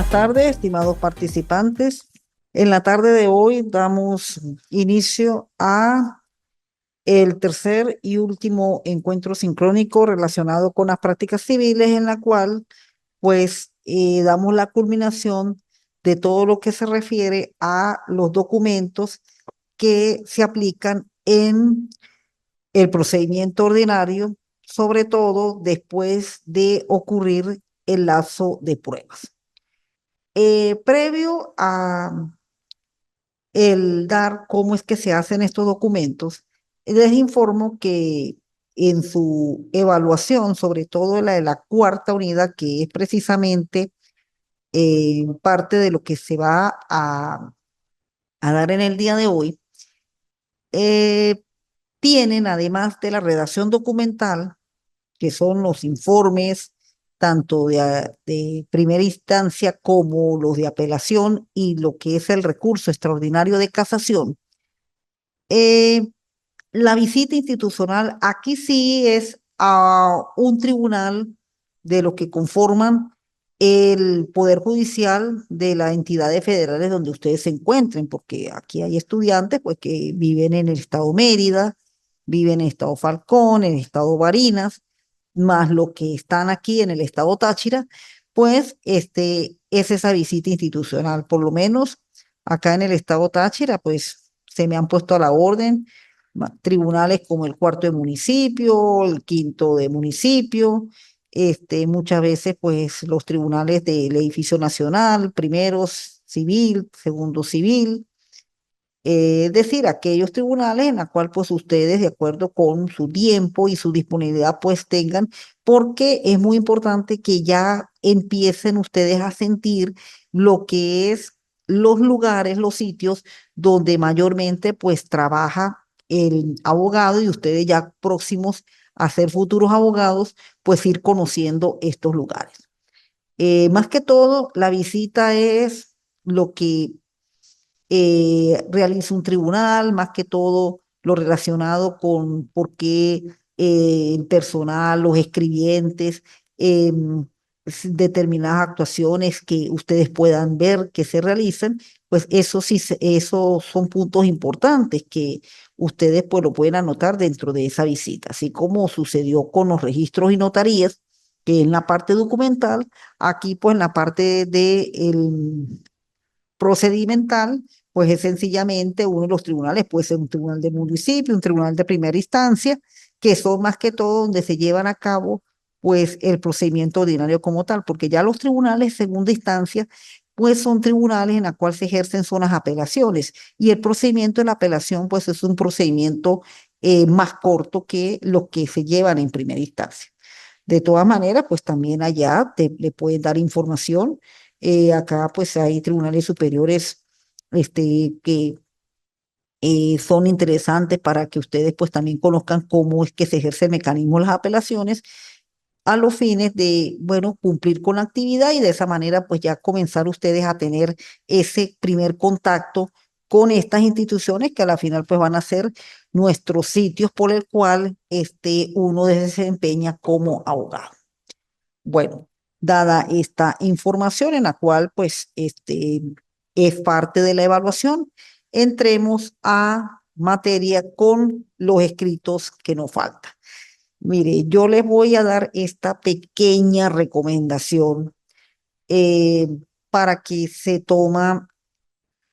buenas tardes, estimados participantes. En la tarde de hoy damos inicio a el tercer y último encuentro sincrónico relacionado con las prácticas civiles, en la cual damos la culminación de todo lo que se refiere a los documentos que se aplican en el procedimiento ordinario, sobre todo después de ocurrir el lapso de pruebas. Previo a el dar cómo es que se hacen estos documentos, les informo que en su evaluación, sobre todo la de la cuarta unidad, que es precisamente parte de lo que se va a dar en el día de hoy, eh, tienen, además de la redacción documental, que son los informes tanto de primera instancia como los de apelación y lo que es el recurso extraordinario de casación. Eh, la visita institucional aquí sí es a un tribunal de los que conforman el Poder Judicial de las entidades federales donde ustedes se encuentren, porque aquí hay estudiantes pues, que viven en el estado Mérida, viven en el estado Falcón, en el estado Barinas, más los que están aquí en el estado Táchira, pues es esa visita institucional. Por lo menos acá en el estado Táchira, pues se me han puesto a la orden tribunales como el cuarto de municipio, el quinto de municipio, muchas veces pues los tribunales del edificio nacional, primero civil, segundo civil, es decir, aquellos tribunales en la cual pues ustedes de acuerdo con su tiempo y su disponibilidad pues tengan, porque es muy importante que ya empiecen ustedes a sentir lo que es los lugares, los sitios donde mayormente pues trabaja el abogado y ustedes ya próximos a ser futuros abogados, pues ir conociendo estos lugares. Más que todo, la visita es lo que realiza un tribunal, más que todo lo relacionado con por qué el personal, los escribientes, determinadas actuaciones que ustedes puedan ver que se realizan, pues eso sí, esos son puntos importantes que ustedes pues lo pueden anotar dentro de esa visita, así como sucedió con los registros y notarías, que en la parte documental, aquí pues en la parte de el procedimental, pues es sencillamente uno de los tribunales, puede ser un tribunal de municipio, un tribunal de primera instancia, que son más que todo donde se llevan a cabo pues el procedimiento ordinario como tal, porque ya los tribunales de segunda instancia pues son tribunales en la cual se ejercen son las apelaciones y el procedimiento de la apelación pues es un procedimiento más corto que los que se llevan en primera instancia. De todas maneras, pues también allá le pueden dar información. Acá pues hay tribunales superiores que son interesantes para que ustedes pues también conozcan cómo es que se ejerce el mecanismo de las apelaciones a los fines de, bueno, cumplir con la actividad y de esa manera pues ya comenzar ustedes a tener ese primer contacto con estas instituciones que a la final pues van a ser nuestros sitios por el cual uno se desempeña como abogado. Bueno, dada esta información en la cual pues es parte de la evaluación, entremos a materia con los escritos que nos faltan. Mire, yo les voy a dar esta pequeña recomendación eh, para que se toma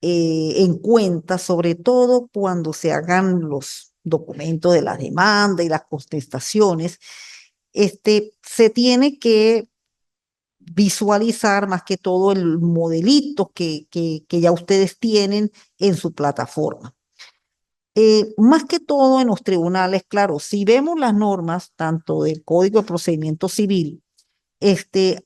en cuenta, sobre todo cuando se hagan los documentos de la demanda y las contestaciones. Se tiene que visualizar más que todo el modelito que ya ustedes tienen en su plataforma. Más que todo en los tribunales, claro, si vemos las normas tanto del Código de Procedimiento Civil,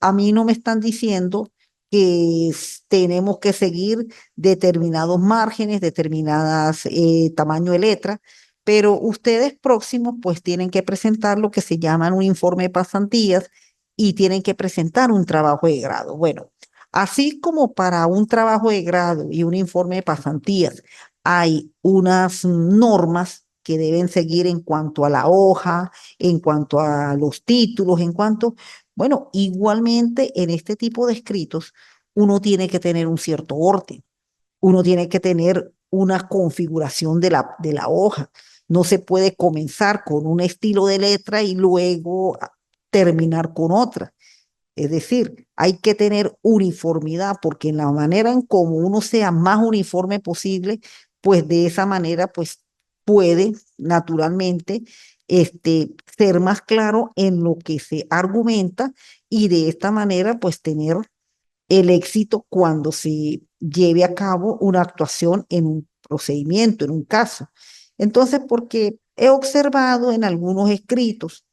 a mí no me están diciendo que tenemos que seguir determinados márgenes, determinadas tamaño de letra, pero ustedes próximos pues tienen que presentar lo que se llaman un informe de pasantías y tienen que presentar un trabajo de grado. Bueno, así como para un trabajo de grado y un informe de pasantías hay unas normas que deben seguir en cuanto a la hoja, en cuanto a los títulos, en cuanto bueno, igualmente en este tipo de escritos, uno tiene que tener un cierto orden, uno tiene que tener una configuración de la hoja. No se puede comenzar con un estilo de letra y luego terminar con otra. Es decir, hay que tener uniformidad porque en la manera en como uno sea más uniforme posible, pues de esa manera, pues puede naturalmente ser más claro en lo que se argumenta y de esta manera, pues tener el éxito cuando se lleve a cabo una actuación en un procedimiento, en un caso. Entonces, porque he observado en algunos escritos,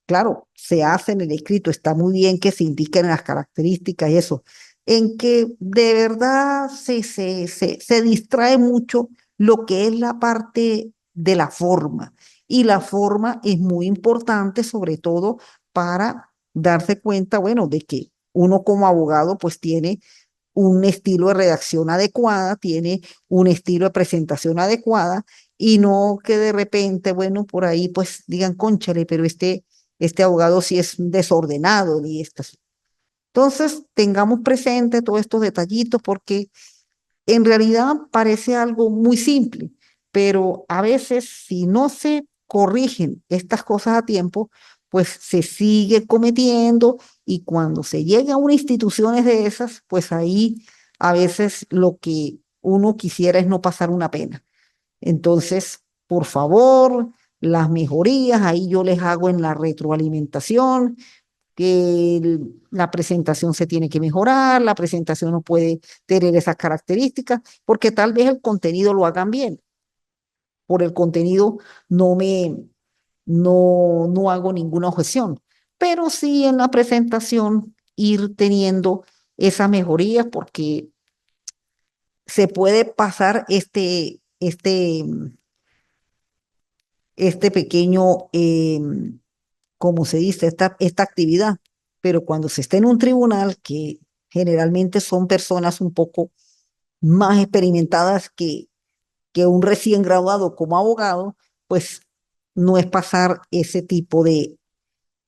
claro, se hace en el escrito, está muy bien que se indiquen las características y eso, en que de verdad se distrae mucho lo que es la parte de la forma. Y la forma es muy importante, sobre todo para darse cuenta, bueno, de que uno como abogado pues tiene un estilo de redacción adecuada, tiene un estilo de presentación adecuada y no que de repente, bueno, por ahí pues digan, cónchale, pero este abogado sí es desordenado y estas. Entonces, tengamos presente todos estos detallitos porque en realidad parece algo muy simple, pero a veces si no se corrigen estas cosas a tiempo, pues se sigue cometiendo y cuando se llega a unas instituciones de esas, pues ahí a veces lo que uno quisiera es no pasar una pena. Entonces, por favor, las mejorías, ahí yo les hago en la retroalimentación que la presentación se tiene que mejorar, la presentación no puede tener esas características, porque tal vez el contenido lo hagan bien. Por el contenido no no hago ninguna objeción, pero sí en la presentación ir teniendo esas mejorías porque se puede pasar este pequeño, como se dice, esta actividad. Pero cuando se está en un tribunal, que generalmente son personas un poco más experimentadas que un recién graduado como abogado, pues no es pasar ese tipo de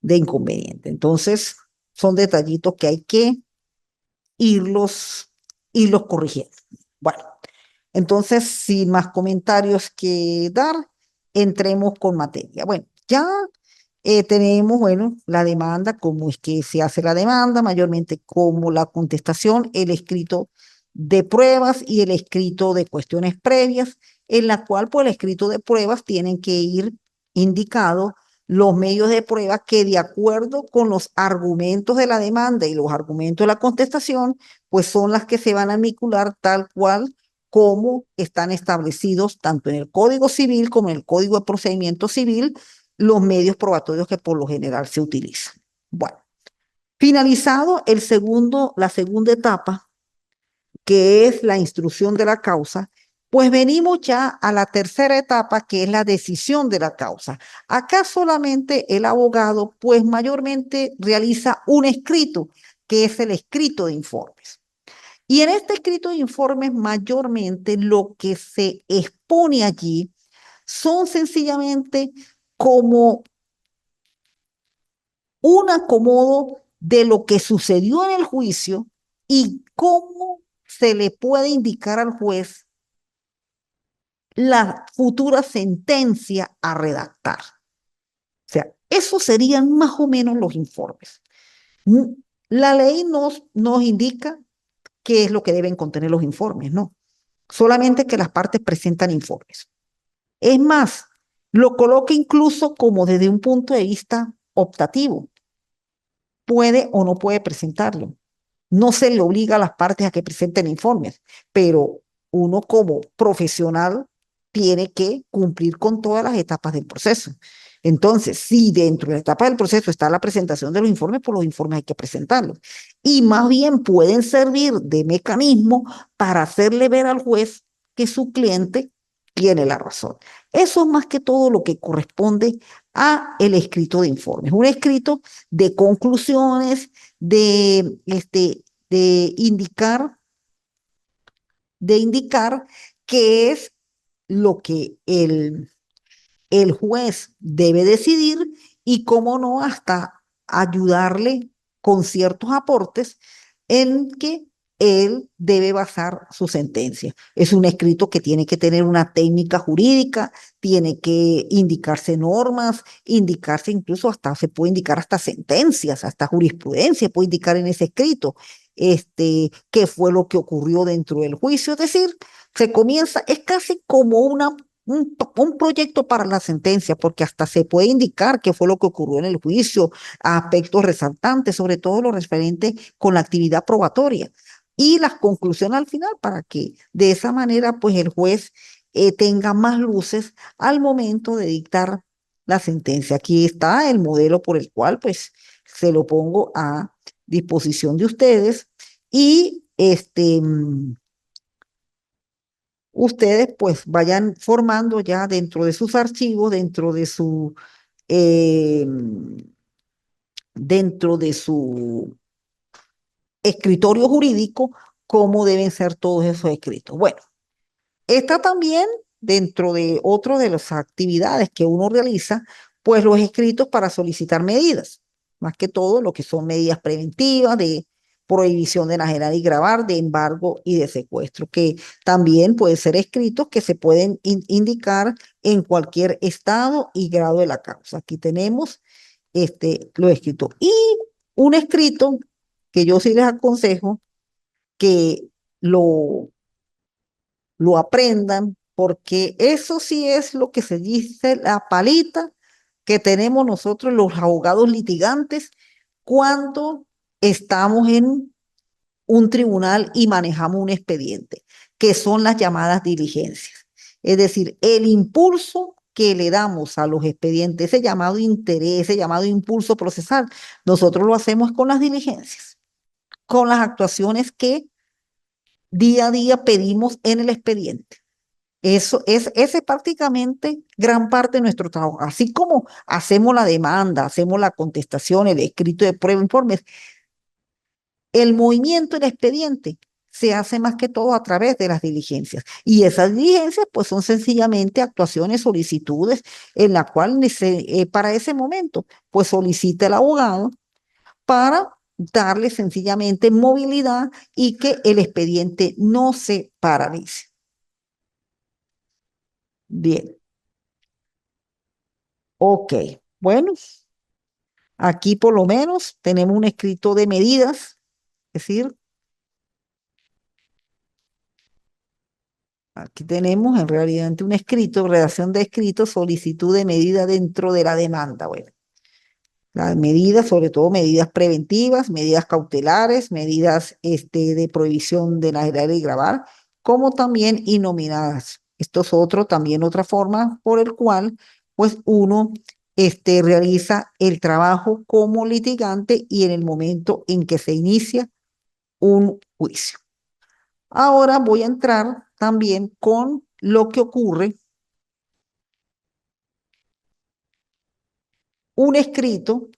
inconveniente. Entonces, son detallitos que hay que irlos, irlos corrigiendo. Bueno, entonces, sin más comentarios que dar, entremos con materia. Bueno, ya tenemos, bueno, la demanda, cómo es que se hace la demanda, mayormente como la contestación, el escrito de pruebas y el escrito de cuestiones previas, en la cual, pues, el escrito de pruebas tienen que ir indicado los medios de prueba que de acuerdo con los argumentos de la demanda y los argumentos de la contestación, pues son las que se van a vincular tal cual como están establecidos tanto en el Código Civil como en el Código de Procedimiento Civil los medios probatorios que por lo general se utilizan. Bueno, finalizado la segunda etapa, que es la instrucción de la causa, pues venimos ya a la tercera etapa, que es la decisión de la causa. Acá solamente el abogado, pues mayormente realiza un escrito, que es el escrito de informes. Y en este escrito de informes, mayormente lo que se expone allí son sencillamente como un acomodo de lo que sucedió en el juicio y cómo se le puede indicar al juez la futura sentencia a redactar. O sea, esos serían más o menos los informes. La ley nos indica qué es lo que deben contener los informes, ¿no? Solamente que las partes presentan informes. Es más, lo coloca incluso como desde un punto de vista optativo. Puede o no puede presentarlo. No se le obliga a las partes a que presenten informes, pero uno como profesional tiene que cumplir con todas las etapas del proceso. Entonces, si dentro de la etapa del proceso está la presentación de los informes, pues los informes hay que presentarlos. Y más bien pueden servir de mecanismo para hacerle ver al juez que su cliente tiene la razón. Eso es más que todo lo que corresponde a el escrito de informes. Un escrito de conclusiones, de indicar, de indicar qué es lo que el juez debe decidir y cómo no hasta ayudarle con ciertos aportes en que él debe basar su sentencia. Es un escrito que tiene que tener una técnica jurídica, tiene que indicarse normas, indicarse incluso hasta, se puede indicar hasta sentencias, hasta jurisprudencia, puede indicar en ese escrito qué fue lo que ocurrió dentro del juicio. Es decir, se comienza, es casi como un proyecto para la sentencia, porque hasta se puede indicar qué fue lo que ocurrió en el juicio, aspectos resaltantes, sobre todo lo referente con la actividad probatoria y las conclusiones al final para que de esa manera pues el juez tenga más luces al momento de dictar la sentencia. Aquí está el modelo por el cual pues se lo pongo a disposición de ustedes y ustedes pues vayan formando ya dentro de sus archivos, eh, dentro de su escritorio jurídico, cómo deben ser todos esos escritos. Bueno, está también dentro de otro de las actividades que uno realiza, pues los escritos para solicitar medidas, más que todo lo que son medidas preventivas de prohibición de enajenar y gravar, de embargo y de secuestro, que también pueden ser escritos que se pueden indicar en cualquier estado y grado de la causa. Aquí tenemos lo escrito. Y un escrito que yo sí les aconsejo que lo lo aprendan, porque eso sí es lo que se dice la palita que tenemos nosotros los abogados litigantes cuando estamos en un tribunal y manejamos un expediente, que son las llamadas diligencias. Es decir, el impulso que le damos a los expedientes, ese llamado interés, ese llamado impulso procesal, nosotros lo hacemos con las diligencias, con las actuaciones que día a día pedimos en el expediente. Ese es prácticamente gran parte de nuestro trabajo. Así como hacemos la demanda, hacemos la contestación, el escrito de prueba, informes, el movimiento del expediente se hace más que todo a través de las diligencias. Y esas diligencias, pues, son sencillamente actuaciones, solicitudes, en la cual para ese momento, pues, solicita el abogado para darle sencillamente movilidad y que el expediente no se paralice. Bien, ok. Bueno, aquí por lo menos tenemos un escrito de medidas, es decir, aquí tenemos en realidad un escrito, redacción de escrito, solicitud de medida dentro de la demanda. Bueno, las medidas, sobre todo medidas preventivas, medidas cautelares, medidas de prohibición de enajenar y gravar, como también innominadas. Esto es también otra forma por el cual pues uno realiza el trabajo como litigante y en el momento en que se inicia un juicio. Ahora voy a entrar también con lo que ocurre un escrito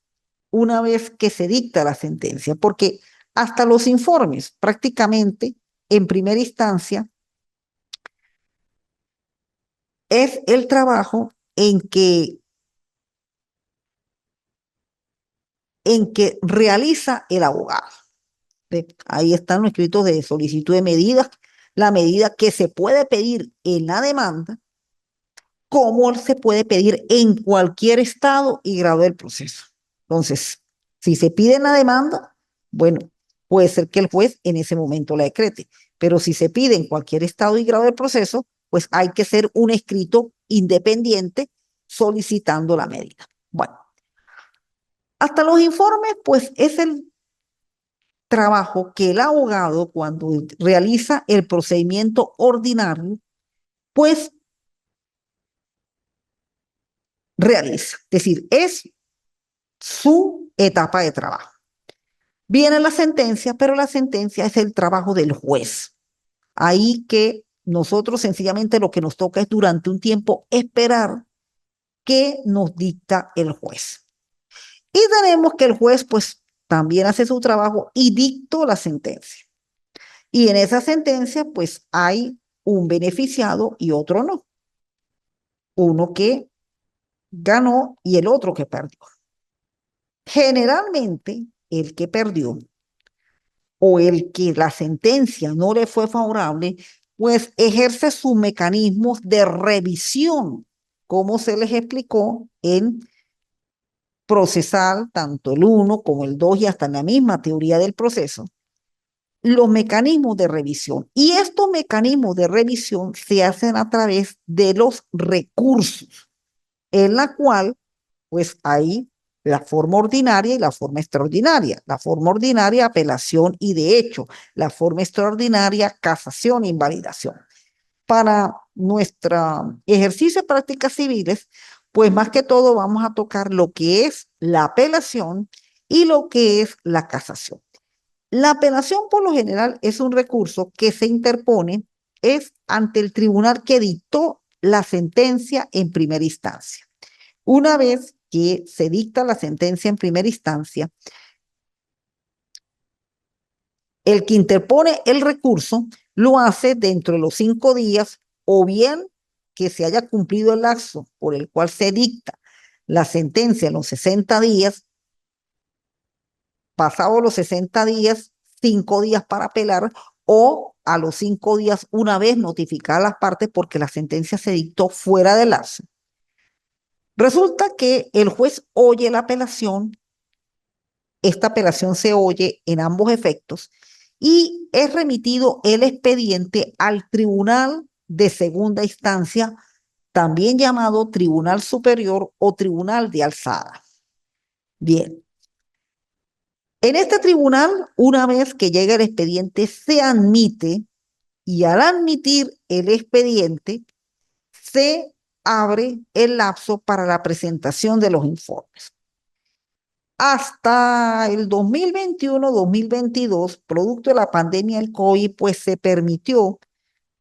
una vez que se dicta la sentencia, porque hasta los informes prácticamente en primera instancia es el trabajo en que realiza el abogado. ¿Ve? Ahí están los escritos de solicitud de medidas, la medida que se puede pedir en la demanda como se puede pedir en cualquier estado y grado del proceso. Entonces, si se pide en la demanda, bueno, puede ser que el juez en ese momento la decrete, pero si se pide en cualquier estado y grado del proceso, pues hay que ser un escrito independiente solicitando la medida. Bueno, hasta los informes, pues es el trabajo que el abogado cuando realiza el procedimiento ordinario, pues realiza. Es decir, es su etapa de trabajo. Viene la sentencia, pero la sentencia es el trabajo del juez. Ahí que nosotros sencillamente lo que nos toca es durante un tiempo esperar que nos dicta el juez. Y tenemos que el juez pues también hace su trabajo y dictó la sentencia. Y en esa sentencia pues hay un beneficiado y otro no. Uno que ganó y el otro que perdió. Generalmente el que perdió o el que la sentencia no le fue favorable, pues ejerce sus mecanismos de revisión, como se les explicó en procesal, tanto el uno como el 2 y hasta en la misma teoría del proceso, los mecanismos de revisión. Y estos mecanismos de revisión se hacen a través de los recursos, en la cual pues hay la forma ordinaria y la forma extraordinaria. La forma ordinaria, apelación y de hecho. La forma extraordinaria, casación e invalidación. Para nuestro ejercicio de prácticas civiles, pues más que todo vamos a tocar lo que es la apelación y lo que es la casación. La apelación por lo general es un recurso que se interpone es ante el tribunal que dictó la sentencia en primera instancia. Una vez que se dicta la sentencia en primera instancia, el que interpone el recurso lo hace dentro de los 5 días o bien que se haya cumplido el lapso por el cual se dicta la sentencia en los 60 días, pasados los 60 días, 5 días para apelar o a los 5 días una vez notificadas las partes porque la sentencia se dictó fuera del lapso. Resulta que el juez oye la apelación, esta apelación se oye en ambos efectos y es remitido el expediente al tribunal de segunda instancia, también llamado tribunal superior o tribunal de alzada. Bien, en este tribunal, una vez que llega el expediente, se admite y al admitir el expediente, se abre el lapso para la presentación de los informes. Hasta el 2021-2022, producto de la pandemia del COVID, pues se permitió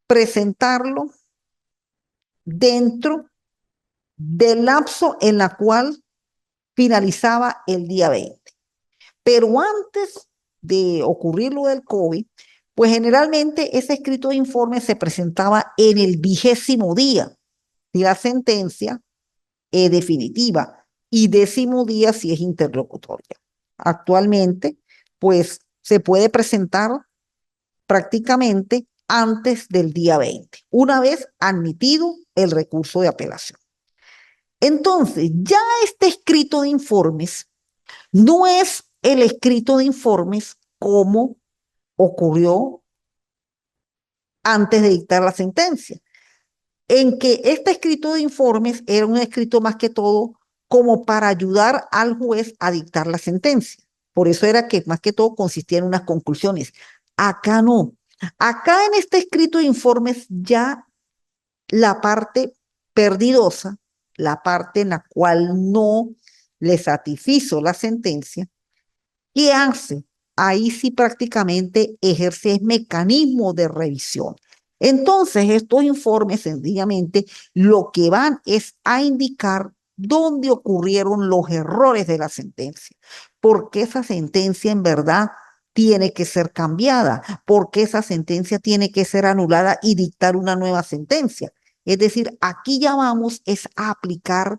presentarlo dentro del lapso en la cual finalizaba el día 20. Pero antes de ocurrir lo del COVID, pues generalmente ese escrito de informe se presentaba en el 20º día de la sentencia definitiva y 10º día si es interlocutoria. Actualmente, pues se puede presentar prácticamente antes del día 20, una vez admitido el recurso de apelación. Entonces, ya este escrito de informes no es el escrito de informes como ocurrió antes de dictar la sentencia, en que este escrito de informes era un escrito más que todo como para ayudar al juez a dictar la sentencia. Por eso era que más que todo consistía en unas conclusiones. Acá no. Acá en este escrito de informes ya la parte perdidosa, la parte en la cual no le satisfizo la sentencia, ¿qué hace? Ahí sí prácticamente ejerce mecanismo de revisión. Entonces, estos informes sencillamente lo que van es a indicar dónde ocurrieron los errores de la sentencia, porque esa sentencia en verdad tiene que ser cambiada, porque esa sentencia tiene que ser anulada y dictar una nueva sentencia. Es decir, aquí ya vamos es a aplicar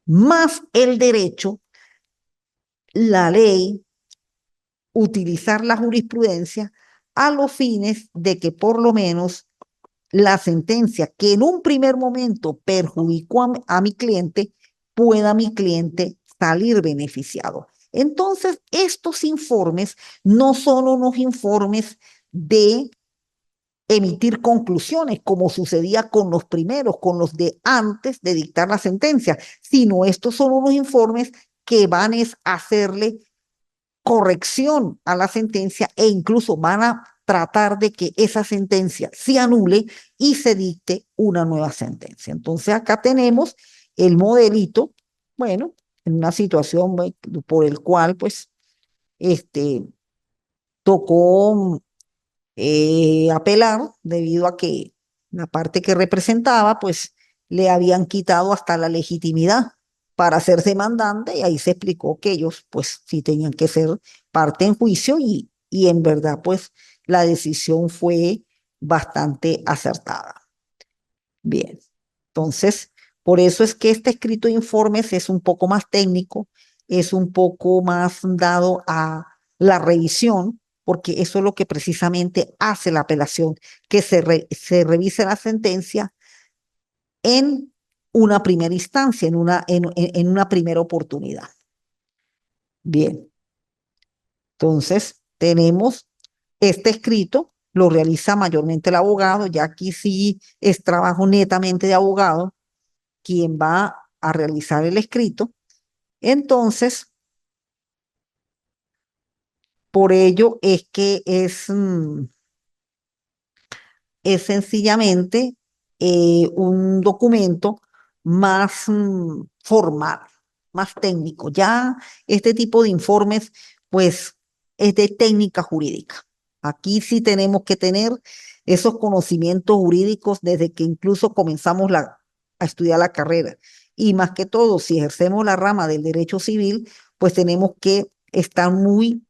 más el derecho, la ley, utilizar la jurisprudencia a los fines de que por lo menos la sentencia que en un primer momento perjudicó a mi cliente, pueda mi cliente salir beneficiado. Entonces, estos informes no son unos informes de emitir conclusiones como sucedía con los primeros, con los de antes de dictar la sentencia, sino estos son unos informes que van a hacerle corrección a la sentencia e incluso van a tratar de que esa sentencia se anule y se dicte una nueva sentencia. Entonces acá tenemos el modelito, bueno, en una situación por el cual pues tocó apelar debido a que la parte que representaba pues le habían quitado hasta la legitimidad para ser demandante y ahí se explicó que ellos pues sí tenían que ser parte en juicio y en verdad pues la decisión fue bastante acertada. Bien, entonces por eso es que este escrito de informes es un poco más técnico, es un poco más dado a la revisión porque eso es lo que precisamente hace la apelación, que se revise la sentencia en una primera instancia, en una primera oportunidad. Bien, entonces tenemos este escrito, lo realiza mayormente el abogado, ya aquí sí es trabajo netamente de abogado, quien va a realizar el escrito. Entonces, por ello es que es sencillamente un documento más formal, más técnico. Ya este tipo de informes, pues, es de técnica jurídica. Aquí sí tenemos que tener esos conocimientos jurídicos desde que incluso comenzamos a estudiar la carrera. Y más que todo, si ejercemos la rama del derecho civil, pues tenemos que estar muy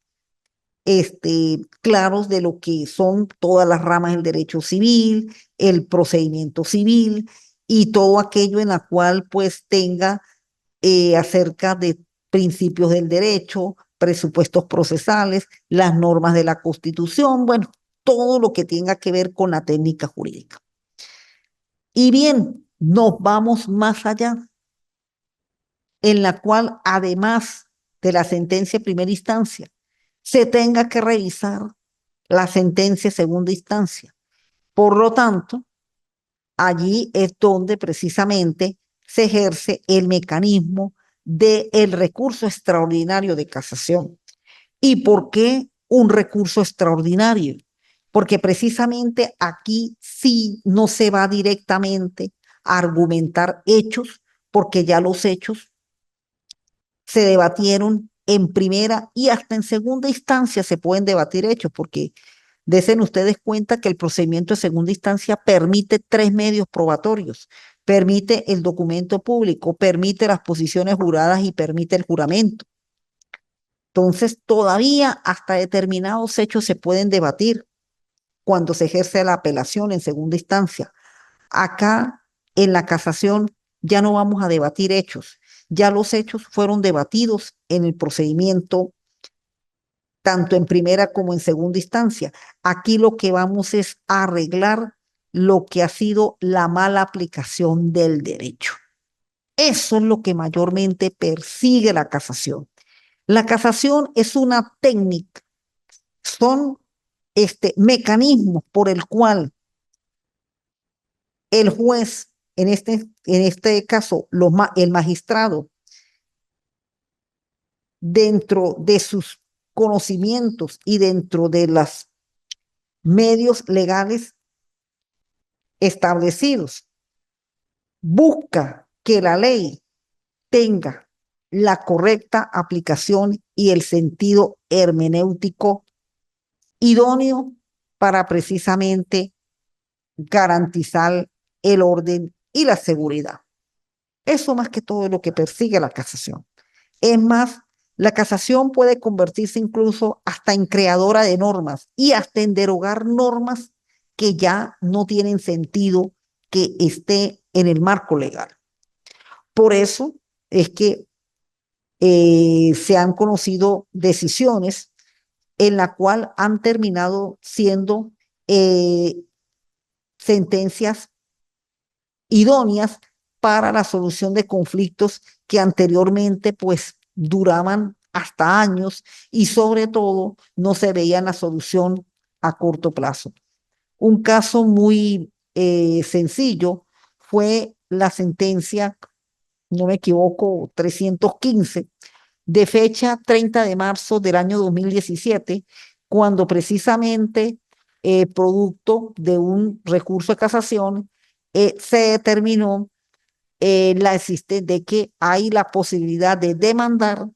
claros de lo que son todas las ramas del derecho civil, el procedimiento civil y todo aquello en la cual pues tenga acerca de principios del derecho, presupuestos procesales, las normas de la Constitución, bueno, todo lo que tenga que ver con la técnica jurídica. Y bien, nos vamos más allá, en la cual además de la sentencia de primera instancia, se tenga que revisar la sentencia de segunda instancia. Por lo tanto, allí es donde precisamente se ejerce el mecanismo del recurso extraordinario de casación. ¿Y por qué un recurso extraordinario? Porque precisamente aquí sí no se va directamente a argumentar hechos, porque ya los hechos se debatieron en primera y hasta en segunda instancia se pueden debatir hechos, porque desen ustedes cuenta que el procedimiento de segunda instancia permite tres medios probatorios. Permite el documento público, permite las posiciones juradas y permite el juramento. Entonces, todavía hasta determinados hechos se pueden debatir cuando se ejerce la apelación en segunda instancia. Acá, en la casación, ya no vamos a debatir hechos. Ya los hechos fueron debatidos en el procedimiento tanto en primera como en segunda instancia. Aquí lo que vamos es a arreglar lo que ha sido la mala aplicación del derecho. Eso es lo que mayormente persigue la casación. La casación es una técnica, son mecanismos por el cual el juez, en este caso el magistrado, dentro de sus conocimientos y dentro de los medios legales establecidos, busca que la ley tenga la correcta aplicación y el sentido hermenéutico idóneo para precisamente garantizar el orden y la seguridad. Eso más que todo es lo que persigue la casación. Es más, la casación puede convertirse incluso hasta en creadora de normas y hasta en derogar normas que ya no tienen sentido que esté en el marco legal. Por eso es que se han conocido decisiones en la cual han terminado siendo eh, sentencias idóneas para la solución de conflictos que anteriormente pues duraban hasta años y sobre todo no se veía la solución a corto plazo. Un caso muy sencillo fue la sentencia, no me equivoco, 315 de fecha 30 de marzo del año 2017, cuando precisamente producto de un recurso de casación se determinó de que hay la posibilidad de demandar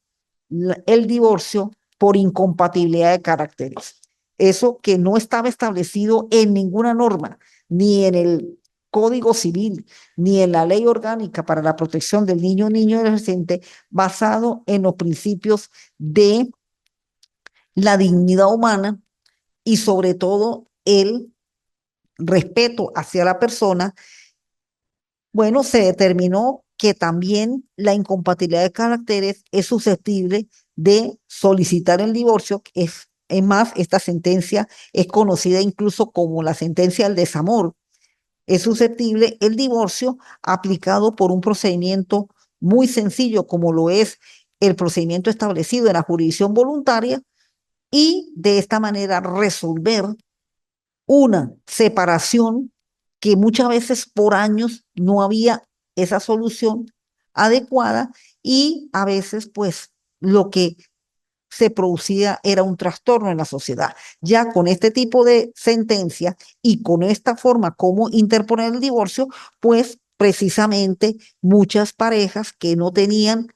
el divorcio por incompatibilidad de caracteres. Eso que no estaba establecido en ninguna norma, ni en el Código Civil, ni en la Ley Orgánica para la Protección del Niño, Niño y Adolescente, basado en los principios de la dignidad humana y sobre todo el respeto hacia la persona. Bueno, se determinó que también la incompatibilidad de caracteres es susceptible de solicitar el divorcio, es Es más, esta sentencia es conocida incluso como la sentencia del desamor. Es susceptible el divorcio aplicado por un procedimiento muy sencillo como lo es el procedimiento establecido en la jurisdicción voluntaria y de esta manera resolver una separación que muchas veces por años no había esa solución adecuada y a veces pues lo que se producía era un trastorno en la sociedad. Ya con este tipo de sentencia y con esta forma como interponer el divorcio, pues precisamente muchas parejas que no tenían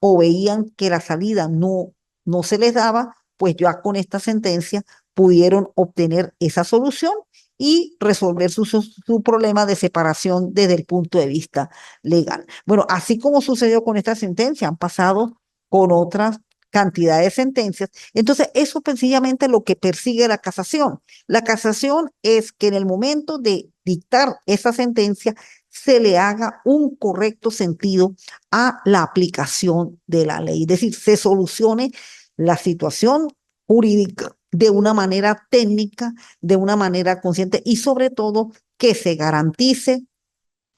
o veían que la salida no se les daba, pues ya con esta sentencia pudieron obtener esa solución y resolver su problema de separación desde el punto de vista legal. Bueno, así como sucedió con esta sentencia, han pasado con otras cantidades de sentencias. Entonces, eso sencillamente lo que persigue la casación. La casación es que en el momento de dictar esa sentencia se le haga un correcto sentido a la aplicación de la ley. Es decir, se solucione la situación jurídica de una manera técnica, de una manera consciente y sobre todo que se garantice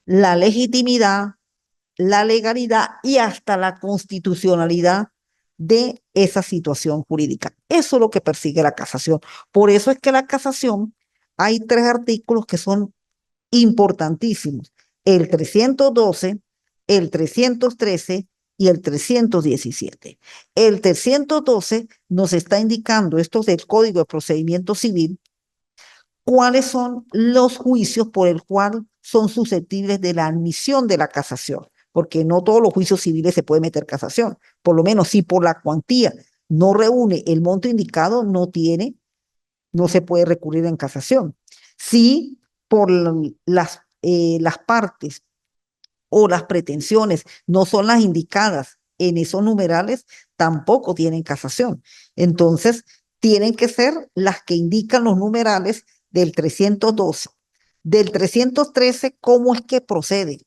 la legitimidad, la legalidad y hasta la constitucionalidad de esa situación jurídica. Eso es lo que persigue la casación. Por eso es que la casación, hay tres artículos que son importantísimos: el 312, el 313 y el 317. El 312 nos está indicando, esto es del Código de Procedimiento Civil, cuáles son los juicios por el cual son susceptibles de la admisión de la casación, porque no todos los juicios civiles se puede meter casación, por lo menos si por la cuantía no reúne el monto indicado, no se puede recurrir en casación. Si por las partes o las pretensiones no son las indicadas en esos numerales, tampoco tienen casación. Entonces, tienen que ser las que indican los numerales del 312. Del 313, ¿cómo es que procede?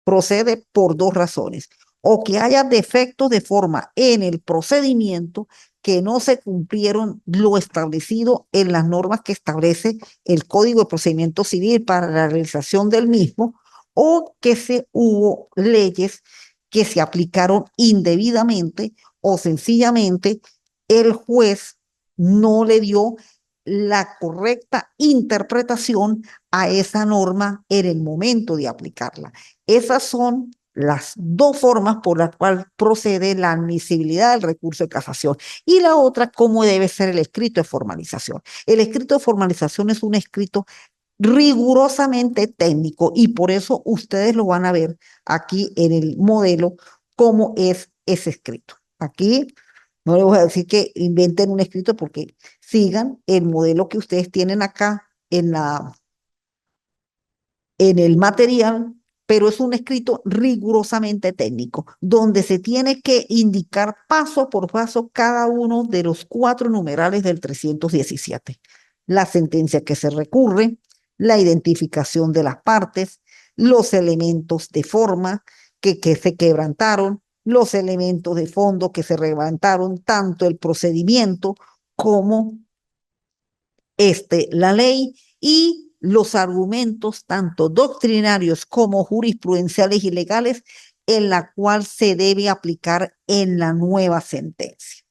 Procede por dos razones: o que haya defectos de forma en el procedimiento que no se cumplieron lo establecido en las normas que establece el Código de Procedimiento Civil para la realización del mismo, o que hubo leyes que se aplicaron indebidamente o sencillamente el juez no le dio la correcta interpretación a esa norma en el momento de aplicarla. Esas son las dos formas por las cuales procede la admisibilidad del recurso de casación. Y la otra, cómo debe ser el escrito de formalización. El escrito de formalización es un escrito rigurosamente técnico y por eso ustedes lo van a ver aquí en el modelo cómo es ese escrito. Aquí no les voy a decir que inventen un escrito porque sigan el modelo que ustedes tienen acá en el material, pero es un escrito rigurosamente técnico, donde se tiene que indicar paso por paso cada uno de los cuatro numerales del 317. La sentencia que se recurre, la identificación de las partes, los elementos de forma que se quebrantaron, los elementos de fondo que se levantaron, tanto el procedimiento como la ley y los argumentos tanto doctrinarios como jurisprudenciales y legales en la cual se debe aplicar en la nueva sentencia.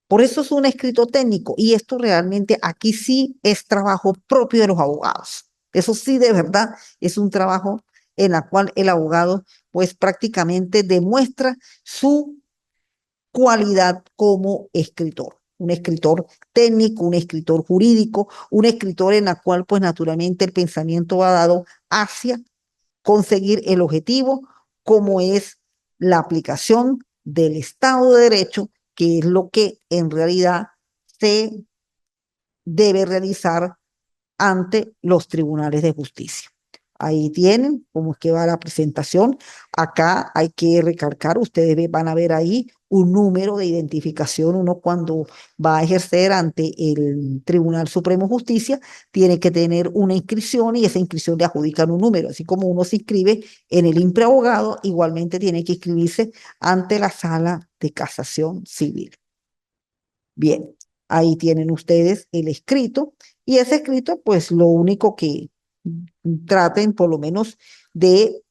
Por eso es un escrito técnico y esto realmente aquí sí es trabajo propio de los abogados. Eso sí, de verdad, es un trabajo en la cual el abogado pues prácticamente demuestra su cualidad como escritor. Un escritor técnico, un escritor jurídico, un escritor en la cual pues naturalmente el pensamiento va dado hacia conseguir el objetivo, como es la aplicación del Estado de Derecho, que es lo que en realidad se debe realizar ante los tribunales de justicia. Ahí tienen cómo es que va la presentación. Acá hay que recalcar, ustedes van a ver ahí un número de identificación. Uno cuando va a ejercer ante el Tribunal Supremo de Justicia tiene que tener una inscripción y esa inscripción le adjudican un número. Así como uno se inscribe en el impreabogado, igualmente tiene que inscribirse ante la Sala de Casación Civil. Bien. Ahí tienen ustedes el escrito y ese escrito, pues lo único que traten por lo menos de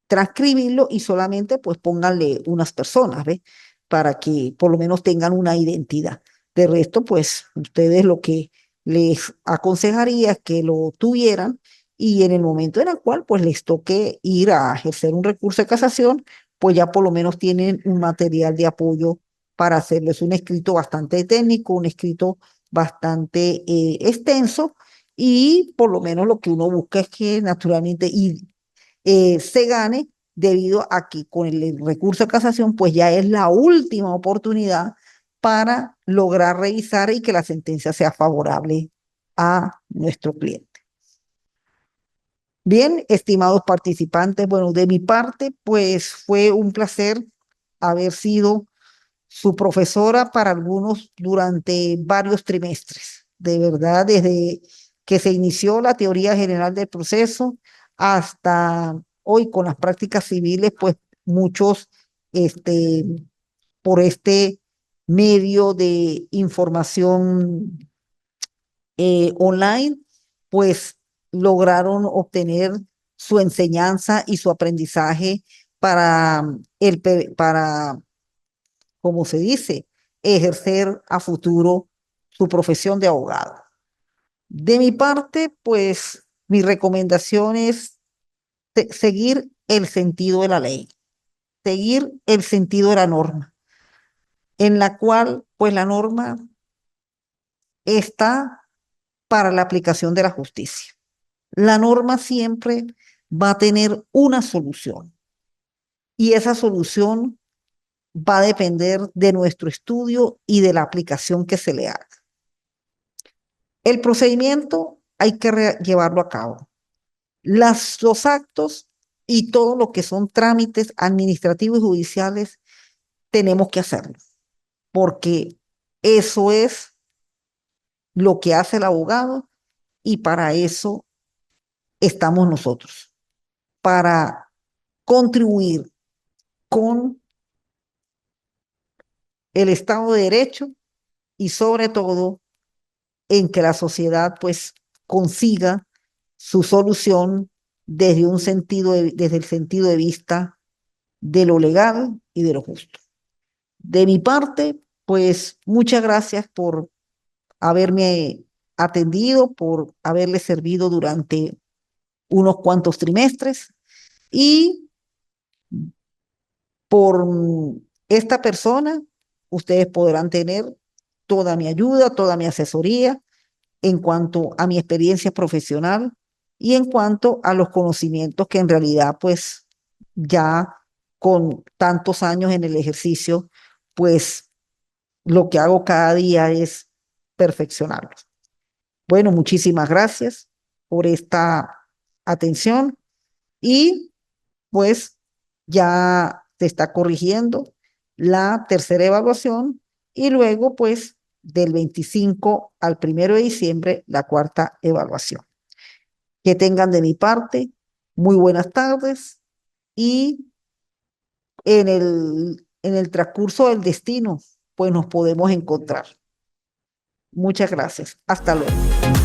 transcribirlo y solamente pues pónganle unas personas, ¿ves? Para que por lo menos tengan una identidad. De resto, pues ustedes lo que les aconsejaría es que lo tuvieran y en el momento en el cual pues les toque ir a ejercer un recurso de casación, pues ya por lo menos tienen un material de apoyo para hacerlo. Es un escrito bastante técnico, un escrito bastante extenso y por lo menos lo que uno busca es que naturalmente se gane debido a que con el recurso de casación pues ya es la última oportunidad para lograr revisar y que la sentencia sea favorable a nuestro cliente. Bien, estimados participantes, bueno, de mi parte, pues fue un placer haber sido su profesora para algunos durante varios trimestres. De verdad, desde que se inició la teoría general del proceso hasta hoy con las prácticas civiles, pues muchos, este, por este medio de información online, pues lograron obtener su enseñanza y su aprendizaje para para, como se dice, ejercer a futuro su profesión de abogado. De mi parte, pues mi recomendación es seguir el sentido de la ley, seguir el sentido de la norma, en la cual, pues la norma está para la aplicación de la justicia. La norma siempre va a tener una solución y esa solución va a depender de nuestro estudio y de la aplicación que se le haga. El procedimiento hay que llevarlo a cabo. Los actos y todo lo que son trámites administrativos y judiciales tenemos que hacerlo, porque eso es lo que hace el abogado y para eso estamos nosotros, para contribuir con el Estado de Derecho y sobre todo en que la sociedad pues consiga su solución desde el sentido de vista de lo legal y de lo justo. De mi parte, pues muchas gracias por haberme atendido, por haberle servido durante unos cuantos trimestres y por esta persona, ustedes podrán tener toda mi ayuda, toda mi asesoría en cuanto a mi experiencia profesional y en cuanto a los conocimientos que en realidad pues ya con tantos años en el ejercicio, pues lo que hago cada día es perfeccionarlos. Bueno, muchísimas gracias por esta atención y pues ya se está corrigiendo la tercera evaluación y luego pues del 25 al 1 de diciembre la cuarta evaluación. Que tengan de mi parte muy buenas tardes y en el transcurso del destino pues nos podemos encontrar. Muchas gracias. Hasta luego.